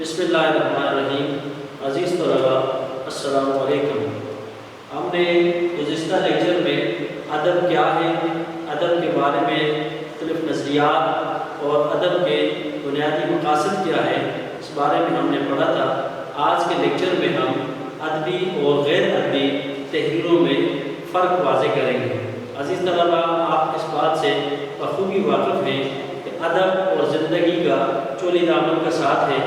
بسم اللہ الرحمن الرحیم۔ عزیز طلباء السلام علیکم۔ ہم نے گزشتہ لیکچر میں ادب کیا ہے، ادب کے بارے میں مختلف نظریات اور ادب کے بنیادی مقاصد کیا ہے اس بارے میں ہم نے پڑھا تھا۔ آج کے لیکچر میں ہم ادبی اور غیر ادبی تحریروں میں فرق واضح کریں گے۔ عزیز طلباء، آپ اس بات سے بخوبی واقف ہیں کہ ادب اور زندگی کا چولی دامن کا ساتھ ہے۔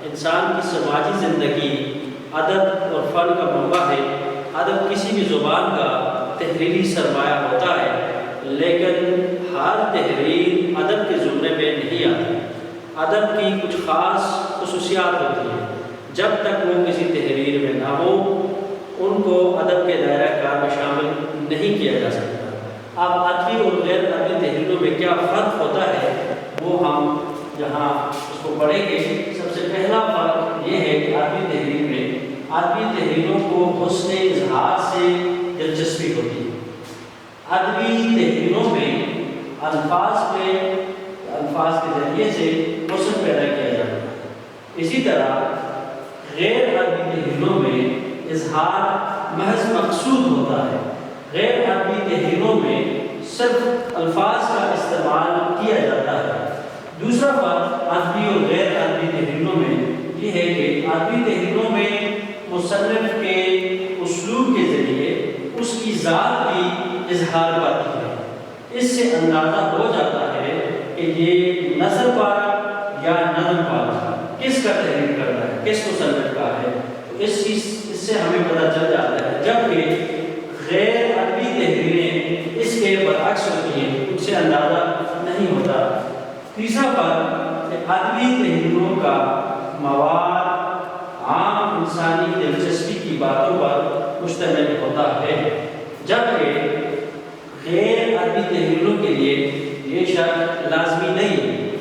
انسان کی سماجی زندگی ادب اور فن کا منبع ہے۔ ادب کسی بھی زبان کا تحریری سرمایہ ہوتا ہے، لیکن ہر تحریر ادب کے زمرے میں نہیں آتی۔ ادب کی کچھ خاص خصوصیات ہوتی ہیں، جب تک وہ کسی تحریر میں نہ ہو ان کو ادب کے دائرہ کار میں شامل نہیں کیا جا سکتا۔ اب ادبی اور غیر ادبی تحریروں میں کیا فرق ہوتا ہے وہ ہم یہاں اس کو پڑھیں گے۔ سب سے پہلا فرق یہ ہے کہ ادبی تحریر میں ادبی تحریروں کو حسن اظہار سے دلچسپی ہوتی ہے۔ ادبی تحریروں میں الفاظ کے ذریعے سے حسن پیدا کیا جاتا ہے۔ اسی طرح غیر ادبی تحریروں میں اظہار محض مقصود ہوتا ہے۔ غیر ادبی تحریروں میں صرف الفاظ کا استعمال کیا جاتا ہے۔ دوسرا فرق ادبی اور غیر ادبی تحریروں میں یہ ہے کہ ادبی تحریروں میں مصنف کے اسلوب کے ذریعے اس کی ذات کی اظہار پاتی ہے۔ اس سے اندازہ ہو جاتا ہے کہ یہ نثر پارہ یا نظم پارہ کس کا تحریر کرتا ہے، کس مصنف کا ہے، تو اس سے ہمیں پتہ چل جاتا ہے۔ جبکہ غیر ادبی تحریریں اس کے برعکس ہوتی ہیں، ان سے اندازہ نہیں ہوتا۔ تیسرا فرق کہ ادبی تحریروں کا مواد عام انسانی دلچسپی کی باتوں پر مشتمل ہوتا ہے، جبکہ غیر ادبی تحریروں کے لیے یہ شرط لازمی نہیں ہے۔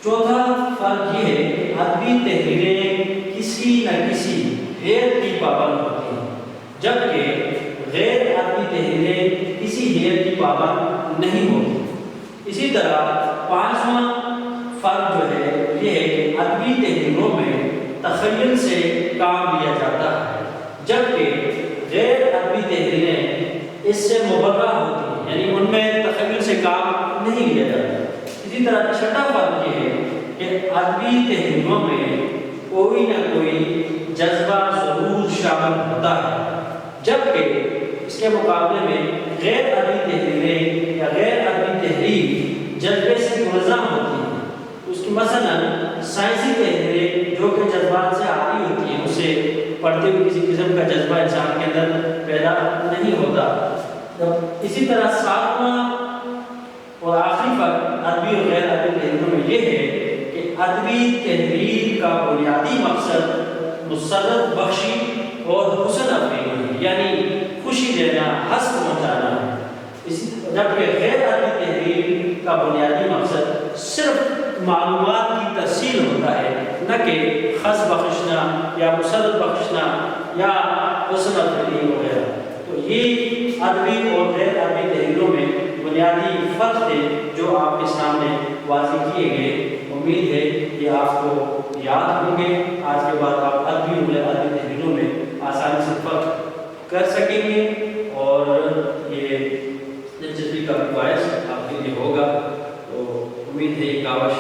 چوتھا فرق یہ ہے کہ ادبی تحریریں کسی نہ کسی حد کی پابند ہوتی ہیں، جبکہ غیر ادبی تحریریں کسی حد کی پابند نہیں ہوتی۔ اسی طرح پانچواں فرق جو ہے یہ ہے کہ ادبی تحریروں میں تخیل سے کام لیا جاتا ہے، جبکہ غیر ادبی تحریریں اس سے مبرہ ہوتی ہیں، یعنی ان میں تخیل سے کام نہیں لیا جاتا۔ اسی طرح چھٹا فرق یہ ہے کہ ادبی تحریروں میں کوئی نہ کوئی جذبہ ضرور شامل ہوتا ہے، جبکہ اس کے مقابلے میں غیر ادبی تحریریں یا غیر ادبی تحریر جذبے سے منظم ہوتی ہیں۔ اس کی مثلاً سائنسی تحریریں جو کہ جذبات سے عاری ہوتی ہیں، اسے پڑھتے ہوئے کسی قسم کا جذبہ انسان کے اندر پیدا نہیں ہوتا۔ اسی طرح ساتواں اور آخری فرق ادبی اور غیر ادبی تحریروں میں یہ ہے کہ ادبی تحریر کا بنیادی مقصد مسرت بخشی اور حسن افریدی ہے، یعنی خوشی دینا، ہنس پہنچانا ہے، جبکہ غیر ادبی تحریر کا بنیادی مقصد صرف معلومات کی ترسیل ہوتا ہے، نہ کہ ہنس بخشنا یا مسرت بخشنا یا حسن افریدی وغیرہ۔ تو یہ ادبی اور غیر ادبی تحریروں میں بنیادی فرق تھے جو آپ کے سامنے واضح کیے گئے۔ امید ہے کہ آپ کو یاد ہوں گے۔ آج کے بعد آپ ادبی اور غیر ادبی تحریروں میں آسانی سے فرق کر سکیں گے، اور یہ دلچسپی کا باعث آپ کے لیے ہوگا۔ تو امید ہے کہ کاوش